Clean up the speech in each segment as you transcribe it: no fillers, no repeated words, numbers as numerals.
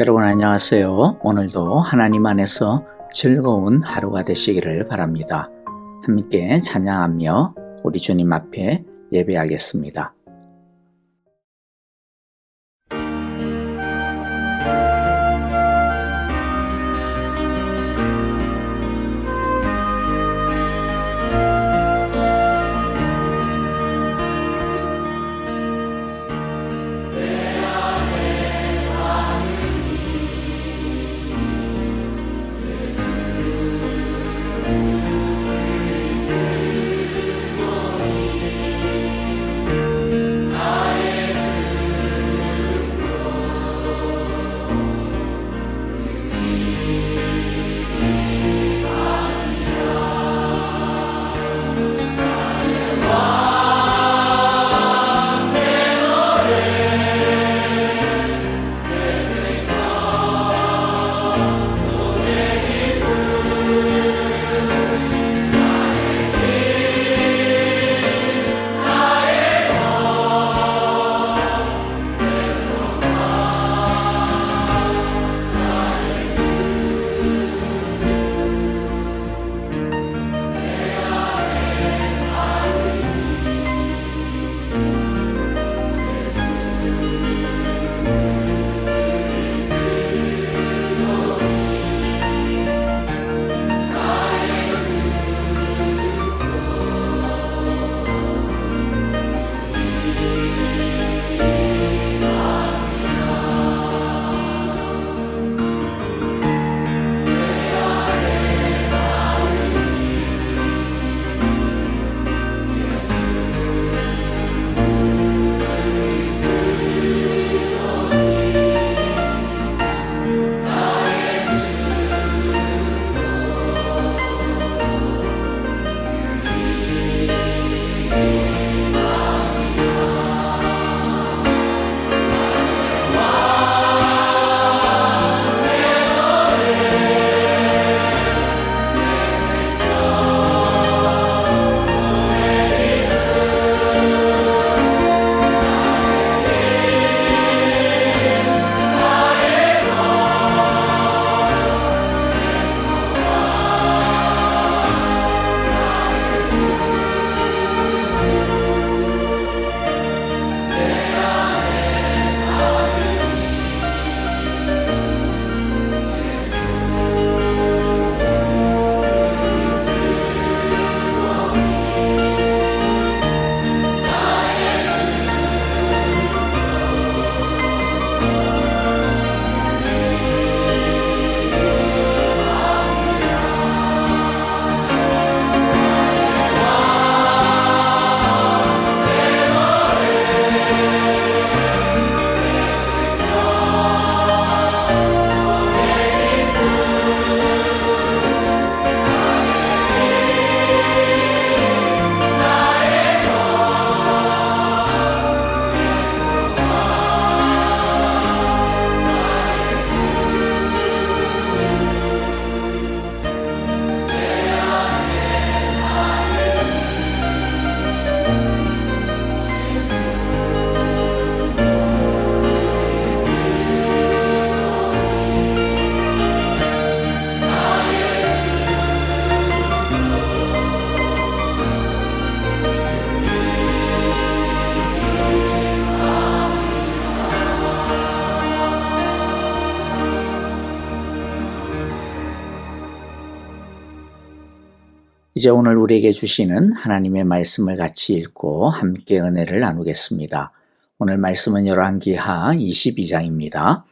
여러분 안녕하세요. 오늘도 하나님 안에서 즐거운 하루가 되시기를 바랍니다. 함께 찬양하며 우리 주님 앞에 예배하겠습니다. 이제 오늘 우리에게 주시는 하나님의 말씀을 같이 읽고 함께 은혜를 나누겠습니다. 오늘 말씀은 열왕기하 22장입니다.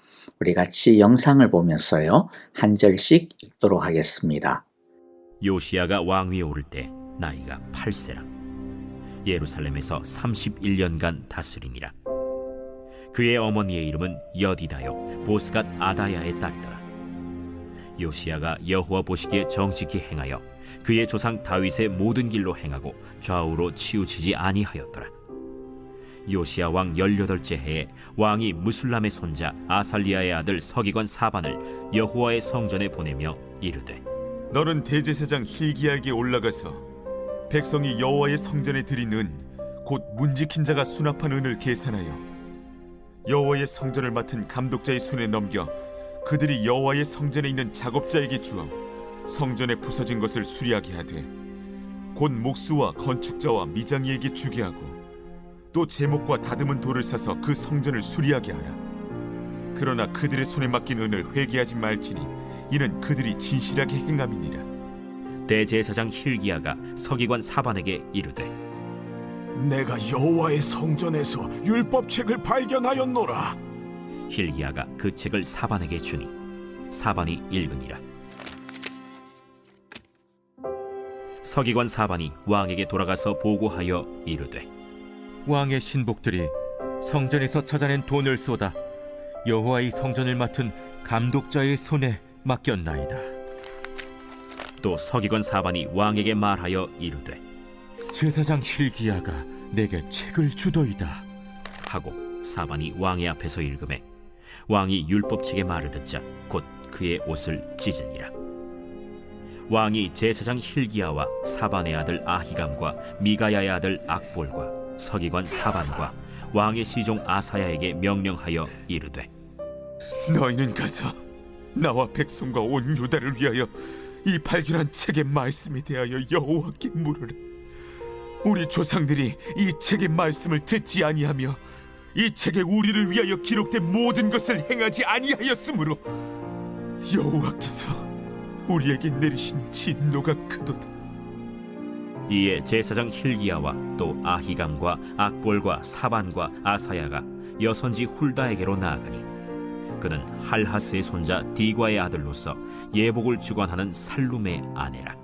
우리 같이 영상을 보면서요, 한 절씩 읽도록 하겠습니다. 요시야가 왕위에 오를 때 나이가 8세라. 예루살렘에서 31년간 다스리니라. 그의 어머니의 이름은 여디다요 보스갓 아다야의 딸이더라. 요시야가 여호와 보시기에 정직히 행하여 그의 조상 다윗의 모든 길로 행하고 좌우로 치우치지 아니하였더라. 요시야 왕 18째 해에 왕이 무술람의 손자 아살리아의 아들 서기관 사반을 여호와의 성전에 보내며 이르되, 너는 대제사장 hil기야에게 올라가서 백성이 여호와의 성전에 드린 은 곧 문지킨 자가 수납한 은을 계산하여 여호와의 성전을 맡은 감독자의 손에 넘겨 그들이 여호와의 성전에 있는 작업자에게 주어 성전에 부서진 것을 수리하게 하되 곧 목수와 건축자와 미장이에게 주게 하고 또 제목과 다듬은 돌을 사서 그 성전을 수리하게 하라. 그러나 그들의 손에 맡긴 은을 회개하지 말지니 이는 그들이 진실하게 행함이니라. 대제사장 힐기야가 서기관 사반에게 이르되 내가 여호와의 성전에서 율법책을 발견하였노라. 힐기야가 그 책을 사반에게 주니 사반이 읽으니라. 서기관 사반이 왕에게 돌아가서 보고하여 이르되 왕의 신복들이 성전에서 찾아낸 돈을 쏟아 여호와의 성전을 맡은 감독자의 손에 맡겼나이다. 또 서기관 사반이 왕에게 말하여 이르되 제사장 힐기야가 내게 책을 주더이다 하고 사반이 왕의 앞에서 읽음에 왕이 율법책의 말을 듣자 곧 그의 옷을 찢으니라. 왕이 제사장 힐기야와 사반의 아들 아히감과 미가야의 아들 악볼과 서기관 사반과 왕의 시종 아사야에게 명령하여 이르되 너희는 가서 나와 백성과 온 유다를 위하여 이 발견한 책의 말씀에 대하여 여호와께 물으라. 우리 조상들이 이 책의 말씀을 듣지 아니하며 이 책에 우리를 위하여 기록된 모든 것을 행하지 아니하였으므로 여호와께서 우리에게 내리신 진노가 크도다. 이에 제사장 힐기야와 또 아히감과 악볼과 사반과 아사야가 여선지 훌다에게로 나아가니 그는 할하스의 손자 디과의 아들로서 예복을 주관하는 살룸의 아내라.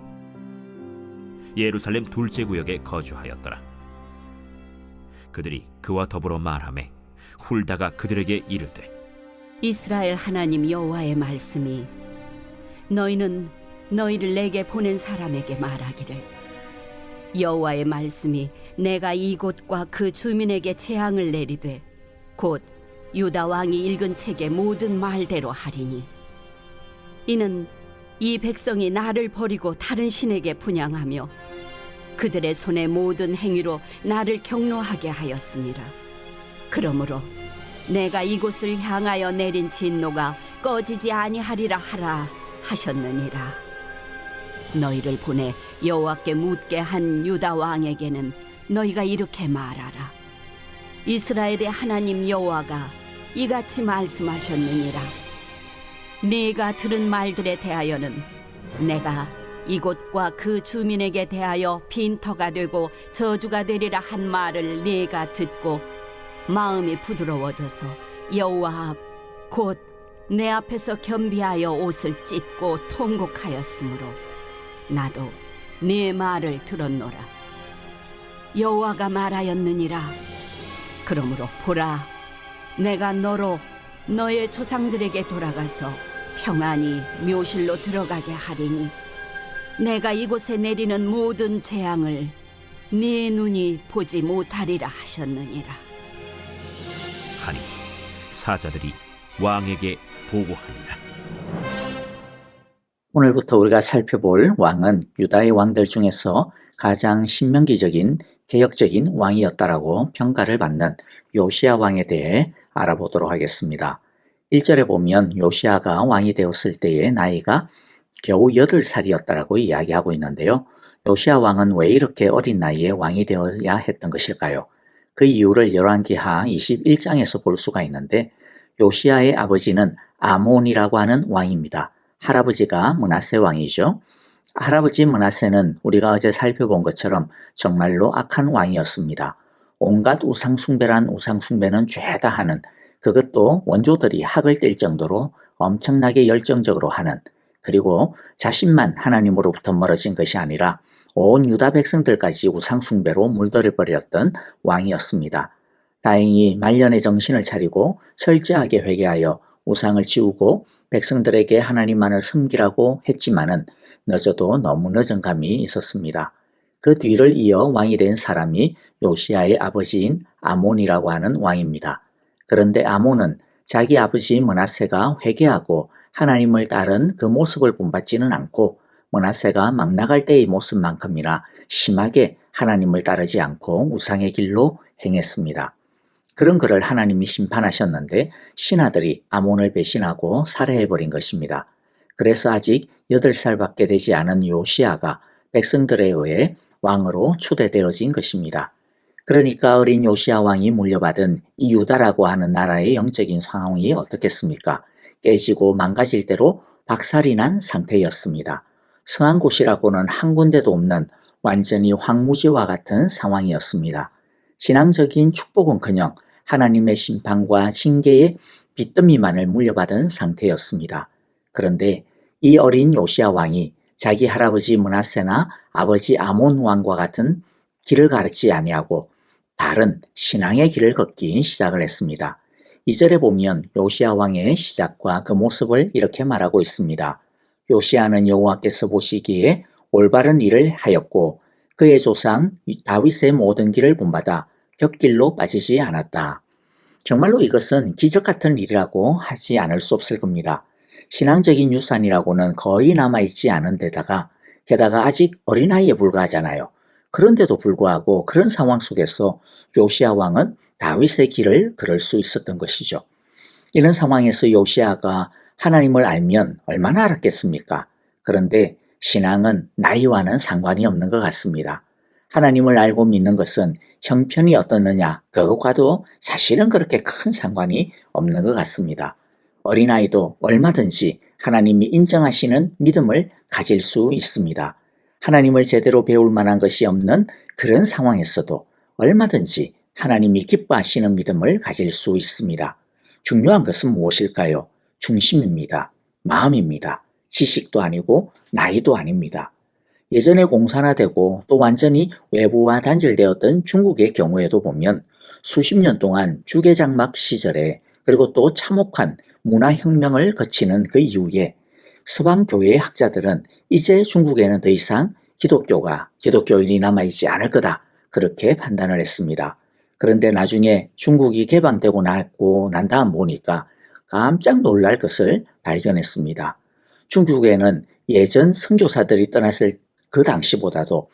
예루살렘 둘째 구역에 거주하였더라. 그들이 그와 더불어 말하매 훌다가 그들에게 이르되 이스라엘 하나님 여호와의 말씀이 너희는 너희를 내게 보낸 사람에게 말하기를 여호와의 말씀이 내가 이곳과 그 주민에게 재앙을 내리되 곧 유다 왕이 읽은 책의 모든 말대로 하리니 이는 이 백성이 나를 버리고 다른 신에게 분향하며 그들의 손의 모든 행위로 나를 경노하게 하였습니다. 그러므로 내가 이곳을 향하여 내린 진노가 꺼지지 아니하리라 하라 하셨느니라. 너희를 보내 여호와께 묻게 한 유다 왕에게는 너희가 이렇게 말하라. 이스라엘의 하나님 여호와가 이같이 말씀하셨느니라. 네가 들은 말들에 대하여는 내가 이곳과 그 주민에게 대하여 빈터가 되고 저주가 되리라 한 말을 네가 듣고 마음이 부드러워져서 여호와 앞 곧 내 앞에서 겸비하여 옷을 찢고 통곡하였으므로 나도 네 말을 들었노라. 여호와가 말하였느니라. 그러므로 보라, 내가 너로 너의 조상들에게 돌아가서 평안히 묘실로 들어가게 하리니 내가 이곳에 내리는 모든 재앙을 네 눈이 보지 못하리라 하셨느니라. 하니 사자들이 왕에게 보고하니라. 오늘부터 우리가 살펴볼 왕은 유다의 왕들 중에서 가장 신명기적인 개혁적인 왕이었다라고 평가를 받는 요시야 왕에 대해 알아보도록 하겠습니다. 1절에 보면 요시야가 왕이 되었을 때의 나이가 겨우 8살이었다라고 이야기하고 있는데요. 요시야 왕은 왜 이렇게 어린 나이에 왕이 되어야 했던 것일까요? 그 이유를 열왕기하 21장에서 볼 수가 있는데 요시야의 아버지는 아몬이라고 하는 왕입니다. 할아버지가 므낫세 왕이죠. 할아버지 므낫세는 우리가 어제 살펴본 것처럼 정말로 악한 왕이었습니다. 온갖 우상숭배란 우상숭배는 죄다 하는, 그것도 원조들이 학을 뗄 정도로 엄청나게 열정적으로 하는, 그리고 자신만 하나님으로부터 멀어진 것이 아니라 온 유다 백성들까지 우상숭배로 물들여 버렸던 왕이었습니다. 다행히 말년에 정신을 차리고 철저하게 회개하여 우상을 지우고 백성들에게 하나님만을 섬기라고 했지만은 늦어도 너무 늦은 감이 있었습니다. 그 뒤를 이어 왕이 된 사람이 요시야의 아버지인 아몬이라고 하는 왕입니다. 그런데 아몬은 자기 아버지 므낫세가 회개하고 하나님을 따른 그 모습을 본받지는 않고 므낫세가 막 나갈 때의 모습만큼이나 심하게 하나님을 따르지 않고 우상의 길로 행했습니다. 그런 그를 하나님이 심판하셨는데 신하들이 아몬을 배신하고 살해해버린 것입니다. 그래서 아직 8살밖에 되지 않은 요시야가 백성들에 의해 왕으로 추대되어진 것입니다. 그러니까 어린 요시야 왕이 물려받은 이 유다라고 하는 나라의 영적인 상황이 어떻겠습니까? 깨지고 망가질 대로 박살이 난 상태였습니다. 성한 곳이라고는 한 군데도 없는 완전히 황무지와 같은 상황이었습니다. 신앙적인 축복은커녕 하나님의 심판과 징계의 빚더미만을 물려받은 상태였습니다. 그런데 이 어린 요시야 왕이 자기 할아버지 므낫세나 아버지 아몬 왕과 같은 길을 가르치지 아니하고 다른 신앙의 길을 걷기 시작을 했습니다. 2절에 보면 요시야 왕의 시작과 그 모습을 이렇게 말하고 있습니다. 요시야는 여호와께서 보시기에 올바른 일을 하였고 그의 조상 다윗의 모든 길을 본받아 곁길로 빠지지 않았다. 정말로 이것은 기적 같은 일이라고 하지 않을 수 없을 겁니다. 신앙적인 유산이라고는 거의 남아있지 않은 데다가 게다가 아직 어린아이에 불과하잖아요. 그런데도 불구하고 그런 상황 속에서 요시야 왕은 다윗의 길을 걸을 수 있었던 것이죠. 이런 상황에서 요시야가 하나님을 알면 얼마나 알았겠습니까? 그런데 신앙은 나이와는 상관이 없는 것 같습니다. 하나님을 알고 믿는 것은 형편이 어떻느냐 그것과도 사실은 그렇게 큰 상관이 없는 것 같습니다. 어린아이도 얼마든지 하나님이 인정하시는 믿음을 가질 수 있습니다. 하나님을 제대로 배울 만한 것이 없는 그런 상황에서도 얼마든지 하나님이 기뻐하시는 믿음을 가질 수 있습니다. 중요한 것은 무엇일까요? 중심입니다. 마음입니다. 지식도 아니고 나이도 아닙니다. 예전에 공산화되고 또 완전히 외부와 단절되었던 중국의 경우에도 보면 수십 년 동안 주계장막 시절에 그리고 또 참혹한 문화혁명을 거치는 그 이후에 서방교회의 학자들은 이제 중국에는 더 이상 기독교인이 남아있지 않을 거다 그렇게 판단을 했습니다. 그런데 나중에 중국이 개방되고 난 다음 보니까 깜짝 놀랄 것을 발견했습니다. 중국에는 예전 선교사들이 떠났을 그 당시보다도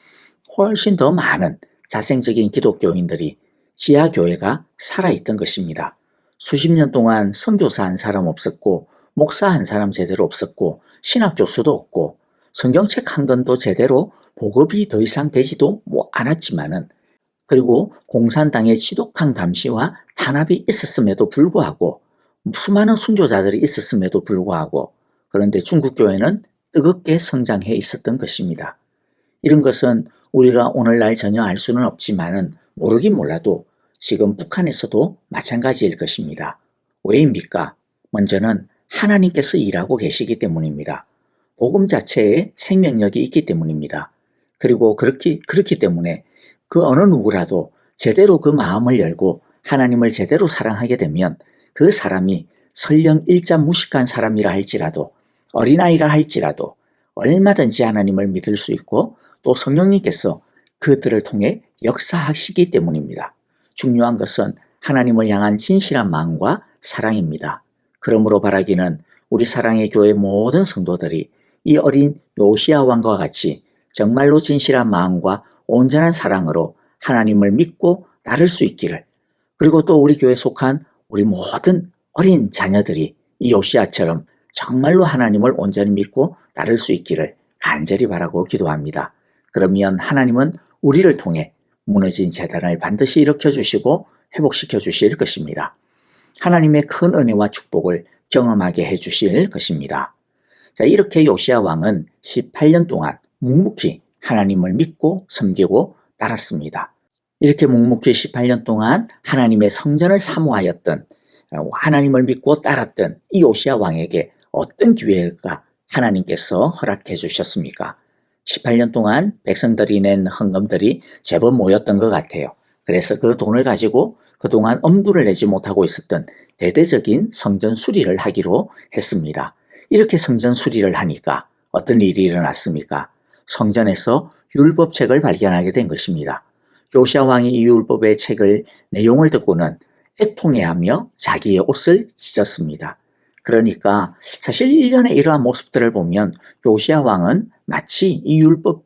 훨씬 더 많은 자생적인 기독교인들이 지하교회가 살아있던 것입니다. 수십 년 동안 선교사 한 사람 없었고 목사 한 사람 제대로 없었고 신학교수도 없고 성경책 한 권도 제대로 보급이 더 이상 되지도 않았지만은 그리고 공산당의 지독한 감시와 탄압이 있었음에도 불구하고 수많은 순교자들이 있었음에도 불구하고 그런데 중국교회는 뜨겁게 성장해 있었던 것입니다. 이런 것은 우리가 오늘날 전혀 알 수는 없지만은 모르긴 몰라도 지금 북한에서도 마찬가지일 것입니다. 왜입니까? 먼저는 하나님께서 일하고 계시기 때문입니다. 복음 자체에 생명력이 있기 때문입니다. 그리고 그렇기 때문에 그 어느 누구라도 제대로 그 마음을 열고 하나님을 제대로 사랑하게 되면 그 사람이 설령 일자 무식한 사람이라 할지라도 어린아이라 할지라도 얼마든지 하나님을 믿을 수 있고 또 성령님께서 그들을 통해 역사하시기 때문입니다. 중요한 것은 하나님을 향한 진실한 마음과 사랑입니다. 그러므로 바라기는 우리 사랑의 교회 모든 성도들이 이 어린 요시야 왕과 같이 정말로 진실한 마음과 온전한 사랑으로 하나님을 믿고 따를 수 있기를 그리고 또 우리 교회에 속한 우리 모든 어린 자녀들이 이 요시야처럼 정말로 하나님을 온전히 믿고 따를 수 있기를 간절히 바라고 기도합니다. 그러면 하나님은 우리를 통해 무너진 재단을 반드시 일으켜주시고 회복시켜 주실 것입니다. 하나님의 큰 은혜와 축복을 경험하게 해주실 것입니다. 자, 이렇게 요시야 왕은 18년 동안 묵묵히 하나님을 믿고 섬기고 따랐습니다. 이렇게 묵묵히 18년 동안 하나님의 성전을 사모하였던 하나님을 믿고 따랐던 이 요시야 왕에게 어떤 기회가 하나님께서 허락해 주셨습니까? 18년 동안 백성들이 낸 헌금들이 제법 모였던 것 같아요. 그래서 그 돈을 가지고 그동안 엄두를 내지 못하고 있었던 대대적인 성전 수리를 하기로 했습니다. 이렇게 성전 수리를 하니까 어떤 일이 일어났습니까? 성전에서 율법책을 발견하게 된 것입니다. 요시야 왕이 이 율법의 책을 내용을 듣고는 애통해하며 자기의 옷을 찢었습니다. 그러니까 사실 일련의 이러한 모습들을 보면 요시야 왕은 마치 이 율법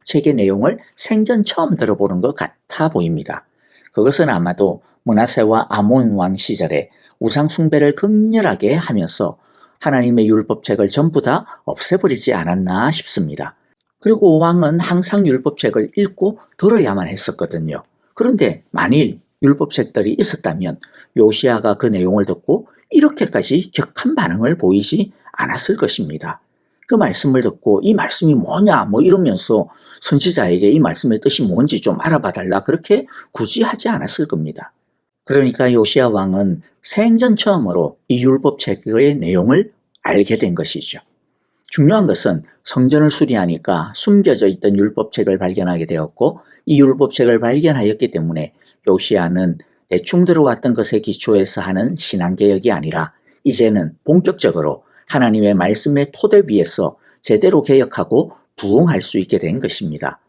책의 내용을 생전 처음 들어보는 것 같아 보입니다. 그것은 아마도 므낫세와 아몬 왕 시절에 우상 숭배를 극렬하게 하면서 하나님의 율법책을 전부 다 없애버리지 않았나 싶습니다. 그리고 왕은 항상 율법책을 읽고 들어야만 했었거든요. 그런데 만일 율법책들이 있었다면 요시야가 그 내용을 듣고 이렇게까지 격한 반응을 보이지 않았을 것입니다. 그 말씀을 듣고 이 말씀이 뭐냐 이러면서 선지자에게 이 말씀의 뜻이 뭔지 좀 알아봐 달라 그렇게 굳이 하지 않았을 겁니다. 그러니까 요시야 왕은 생전 처음으로 이 율법책의 내용을 알게 된 것이죠. 중요한 것은 성전을 수리하니까 숨겨져 있던 율법책을 발견하게 되었고 이 율법책을 발견하였기 때문에 요시야는 대충 들어왔던 것에 기초해서 하는 신앙개혁이 아니라 이제는 본격적으로 하나님의 말씀의 토대 위에서 제대로 개혁하고 부응할 수 있게 된 것입니다.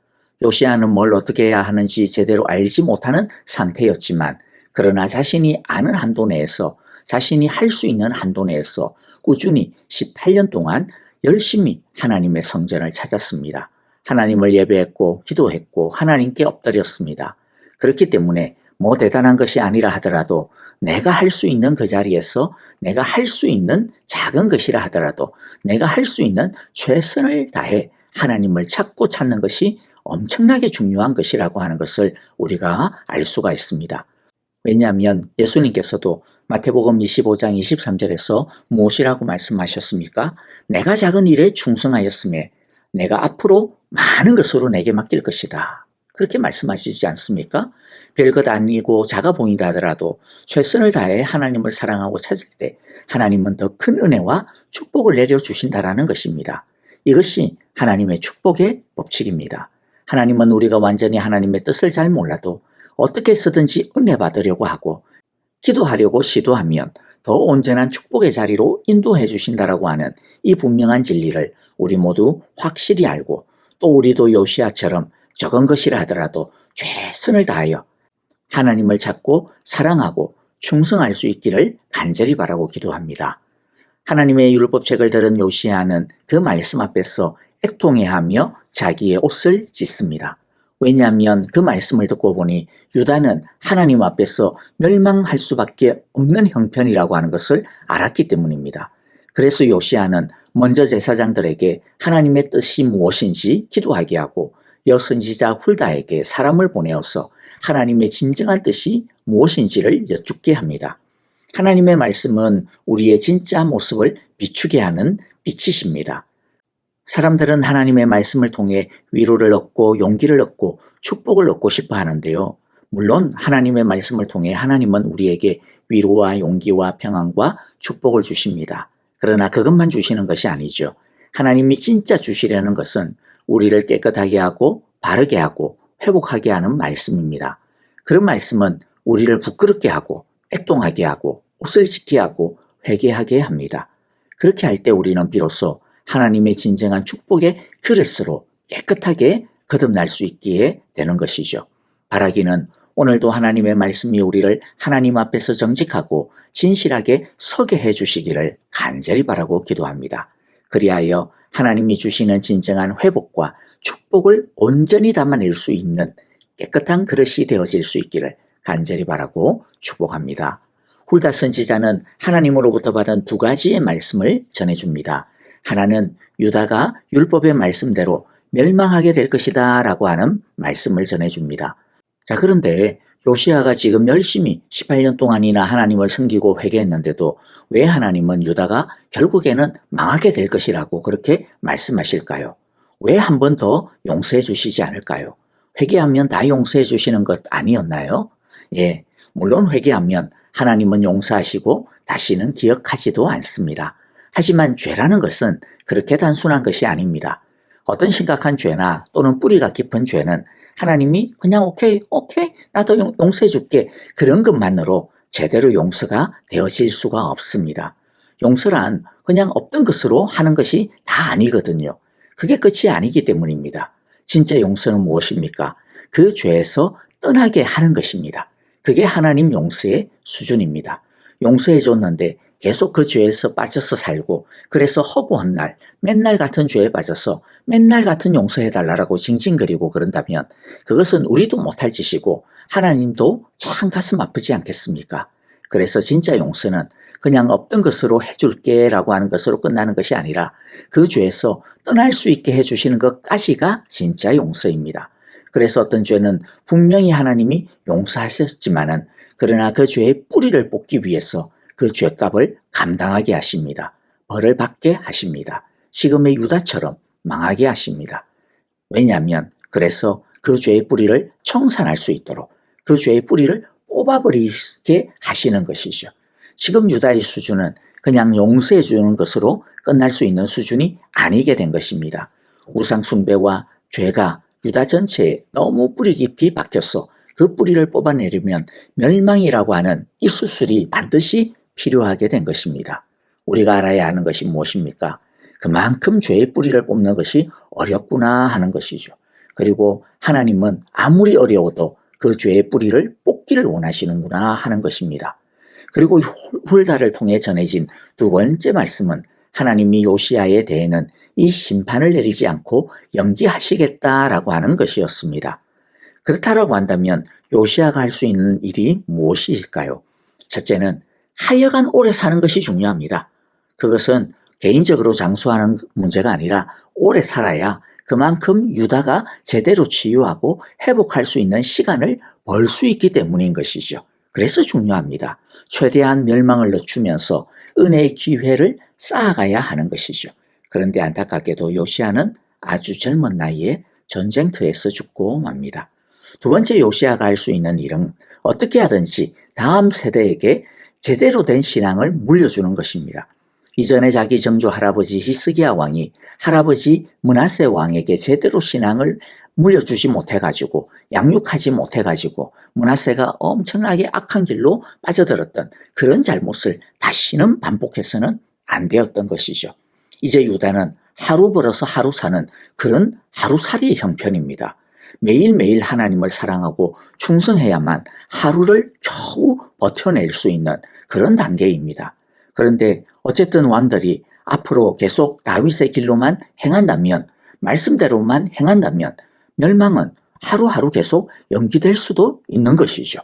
요시야는 뭘 어떻게 해야 하는지 제대로 알지 못하는 상태였지만 그러나 자신이 아는 한도 내에서 자신이 할 수 있는 한도 내에서 꾸준히 18년 동안 열심히 하나님의 성전을 찾았습니다. 하나님을 예배했고 기도했고 하나님께 엎드렸습니다. 그렇기 때문에 뭐 대단한 것이 아니라 하더라도 내가 할 수 있는 그 자리에서 내가 할 수 있는 작은 것이라 하더라도 내가 할 수 있는 최선을 다해 하나님을 찾고 찾는 것이 엄청나게 중요한 것이라고 하는 것을 우리가 알 수가 있습니다. 왜냐하면 예수님께서도 마태복음 25장 23절에서 무엇이라고 말씀하셨습니까? 내가 작은 일에 충성하였음에 내가 앞으로 많은 것으로 내게 맡길 것이다. 그렇게 말씀하시지 않습니까? 별것 아니고 작아 보인다 하더라도 최선을 다해 하나님을 사랑하고 찾을 때 하나님은 더 큰 은혜와 축복을 내려주신다라는 것입니다. 이것이 하나님의 축복의 법칙입니다. 하나님은 우리가 완전히 하나님의 뜻을 잘 몰라도 어떻게 쓰든지 은혜 받으려고 하고 기도하려고 시도하면 더 온전한 축복의 자리로 인도해 주신다라고 하는 이 분명한 진리를 우리 모두 확실히 알고 또 우리도 요시야처럼 적은 것이라 하더라도 최선을 다하여 하나님을 찾고 사랑하고 충성할 수 있기를 간절히 바라고 기도합니다. 하나님의 율법책을 들은 요시야는 그 말씀 앞에서 애통해하며 자기의 옷을 찢습니다. 왜냐하면 그 말씀을 듣고 보니 유다는 하나님 앞에서 멸망할 수밖에 없는 형편이라고 하는 것을 알았기 때문입니다. 그래서 요시야는 먼저 제사장들에게 하나님의 뜻이 무엇인지 기도하게 하고 여선지자 훌다에게 사람을 보내어서 하나님의 진정한 뜻이 무엇인지를 여쭙게 합니다. 하나님의 말씀은 우리의 진짜 모습을 비추게 하는 빛이십니다. 사람들은 하나님의 말씀을 통해 위로를 얻고 용기를 얻고 축복을 얻고 싶어 하는데요. 물론 하나님의 말씀을 통해 하나님은 우리에게 위로와 용기와 평안과 축복을 주십니다. 그러나 그것만 주시는 것이 아니죠. 하나님이 진짜 주시려는 것은 우리를 깨끗하게 하고 바르게 하고 회복하게 하는 말씀입니다. 그런 말씀은 우리를 부끄럽게 하고 애통하게 하고 옷을 찢게 하고 회개하게 합니다. 그렇게 할 때 우리는 비로소 하나님의 진정한 축복의 그릇으로 깨끗하게 거듭날 수 있기에 되는 것이죠. 바라기는 오늘도 하나님의 말씀이 우리를 하나님 앞에서 정직하고 진실하게 서게 해주시기를 간절히 바라고 기도합니다. 그리하여 하나님이 주시는 진정한 회복과 축복을 온전히 담아낼 수 있는 깨끗한 그릇이 되어질 수 있기를 간절히 바라고 축복합니다. 훌다 선지자는 하나님으로부터 받은 두 가지의 말씀을 전해줍니다. 하나는 유다가 율법의 말씀대로 멸망하게 될 것이다 라고 하는 말씀을 전해줍니다. 자, 그런데 요시야가 지금 열심히 18년 동안이나 하나님을 섬기고 회개했는데도 왜 하나님은 유다가 결국에는 망하게 될 것이라고 그렇게 말씀하실까요? 왜 한 번 더 용서해 주시지 않을까요? 회개하면 다 용서해 주시는 것 아니었나요? 예, 물론 회개하면 하나님은 용서하시고 다시는 기억하지도 않습니다. 하지만 죄라는 것은 그렇게 단순한 것이 아닙니다. 어떤 심각한 죄나 또는 뿌리가 깊은 죄는 하나님이 그냥 오케이 나도 용서해 줄게 그런 것만으로 제대로 용서가 되어질 수가 없습니다. 용서란 그냥 없던 것으로 하는 것이 다 아니거든요. 그게 끝이 아니기 때문입니다. 진짜 용서는 무엇입니까? 그 죄에서 떠나게 하는 것입니다. 그게 하나님 용서의 수준입니다. 용서해 줬는데 계속 그 죄에서 빠져서 살고 그래서 허구한 날 맨날 같은 죄에 빠져서 맨날 같은 용서해달라고 징징거리고 그런다면 그것은 우리도 못할 짓이고 하나님도 참 가슴 아프지 않겠습니까? 그래서 진짜 용서는 그냥 없던 것으로 해줄게 라고 하는 것으로 끝나는 것이 아니라 그 죄에서 떠날 수 있게 해주시는 것까지가 진짜 용서입니다. 그래서 어떤 죄는 분명히 하나님이 용서하셨지만은 그러나 그 죄의 뿌리를 뽑기 위해서 그 죄값을 감당하게 하십니다. 벌을 받게 하십니다. 지금의 유다처럼 망하게 하십니다. 왜냐하면 그래서 그 죄의 뿌리를 청산할 수 있도록 그 죄의 뿌리를 뽑아버리게 하시는 것이죠. 지금 유다의 수준은 그냥 용서해 주는 것으로 끝날 수 있는 수준이 아니게 된 것입니다. 우상 숭배와 죄가 유다 전체에 너무 뿌리 깊이 박혀서 그 뿌리를 뽑아내려면 멸망이라고 하는 이 수술이 반드시 필요하게 된 것입니다. 우리가 알아야 하는 것이 무엇입니까? 그만큼 죄의 뿌리를 뽑는 것이 어렵구나 하는 것이죠. 그리고 하나님은 아무리 어려워도 그 죄의 뿌리를 뽑기를 원하시는구나 하는 것입니다. 그리고 훌다를 통해 전해진 두 번째 말씀은 하나님이 요시야에 대해는 이 심판을 내리지 않고 연기하시겠다라고 하는 것이었습니다. 그렇다라고 한다면 요시야가 할 수 있는 일이 무엇일까요? 첫째는 하여간 오래 사는 것이 중요합니다. 그것은 개인적으로 장수하는 문제가 아니라 오래 살아야 그만큼 유다가 제대로 치유하고 회복할 수 있는 시간을 벌 수 있기 때문인 것이죠. 그래서 중요합니다. 최대한 멸망을 늦추면서 은혜의 기회를 쌓아가야 하는 것이죠. 그런데 안타깝게도 요시야는 아주 젊은 나이에 전쟁터에서 죽고 맙니다. 두 번째 요시야가 할 수 있는 일은 어떻게 하든지 다음 세대에게 제대로 된 신앙을 물려주는 것입니다. 이전에 자기 정조 할아버지 히스기야 왕이 할아버지 므낫세 왕에게 제대로 신앙을 물려주지 못해가지고 양육하지 못해가지고 므낫세가 엄청나게 악한 길로 빠져들었던 그런 잘못을 다시는 반복해서는 안 되었던 것이죠. 이제 유다는 하루 벌어서 하루 사는 그런 하루살이의 형편입니다. 매일매일 하나님을 사랑하고 충성해야만 하루를 겨우 버텨낼 수 있는 그런 단계입니다. 그런데 어쨌든 왕들이 앞으로 계속 다윗의 길로만 행한다면, 말씀대로만 행한다면 멸망은 하루하루 계속 연기될 수도 있는 것이죠.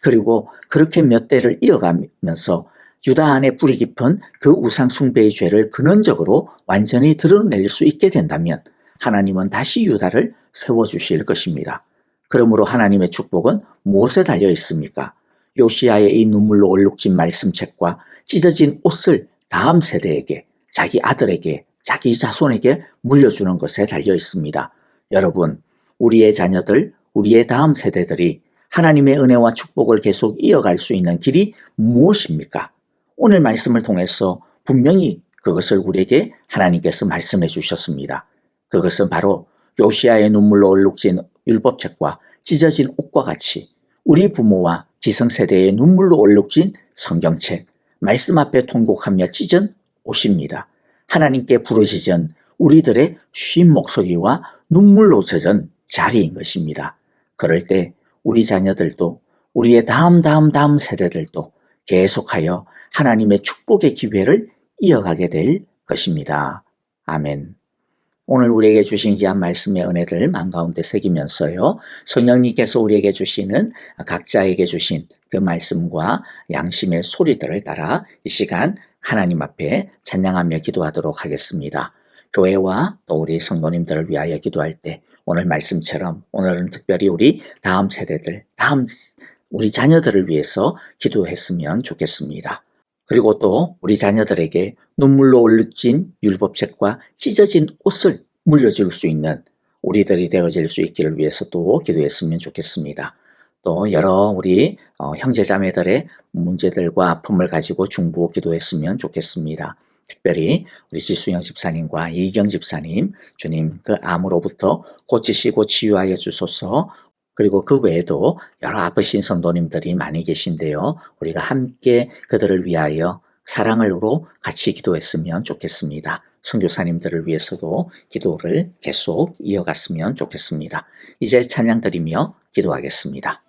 그리고 그렇게 몇 대를 이어가면서 유다 안에 뿌리 깊은 그 우상 숭배의 죄를 근원적으로 완전히 드러낼 수 있게 된다면 하나님은 다시 유다를 세워주실 것입니다. 그러므로 하나님의 축복은 무엇에 달려 있습니까? 요시야의 이 눈물로 얼룩진 말씀책과 찢어진 옷을 다음 세대에게, 자기 아들에게, 자기 자손에게 물려주는 것에 달려 있습니다. 여러분, 우리의 자녀들, 우리의 다음 세대들이 하나님의 은혜와 축복을 계속 이어갈 수 있는 길이 무엇입니까? 오늘 말씀을 통해서 분명히 그것을 우리에게 하나님께서 말씀해 주셨습니다. 그것은 바로 요시야의 눈물로 얼룩진 율법책과 찢어진 옷과 같이 우리 부모와 기성세대의 눈물로 얼룩진 성경책, 말씀 앞에 통곡하며 찢은 옷입니다. 하나님께 부르짖은 우리들의 쉰 목소리와 눈물로 젖은 자리인 것입니다. 그럴 때 우리 자녀들도 우리의 다음 세대들도 계속하여 하나님의 축복의 기회를 이어가게 될 것입니다. 아멘. 오늘 우리에게 주신 귀한 말씀의 은혜들 마음가운데 새기면서요. 성령님께서 우리에게 주시는 각자에게 주신 그 말씀과 양심의 소리들을 따라 이 시간 하나님 앞에 찬양하며 기도하도록 하겠습니다. 교회와 또 우리 성도님들을 위하여 기도할 때 오늘 말씀처럼 오늘은 특별히 우리 다음 세대들, 우리 자녀들을 위해서 기도했으면 좋겠습니다. 그리고 또 우리 자녀들에게 눈물로 얼룩진 율법책과 찢어진 옷을 물려줄 수 있는 우리들이 되어질 수 있기를 위해서 또 기도했으면 좋겠습니다. 또 여러 우리 형제자매들의 문제들과 아픔을 가지고 중보 기도했으면 좋겠습니다. 특별히 우리 지수영 집사님과 이경 집사님, 주님 그 암으로부터 고치시고 치유하여 주소서. 그리고 그 외에도 여러 아프신 성도님들이 많이 계신데요. 우리가 함께 그들을 위하여 사랑으로 같이 기도했으면 좋겠습니다. 선교사님들을 위해서도 기도를 계속 이어갔으면 좋겠습니다. 이제 찬양 드리며 기도하겠습니다.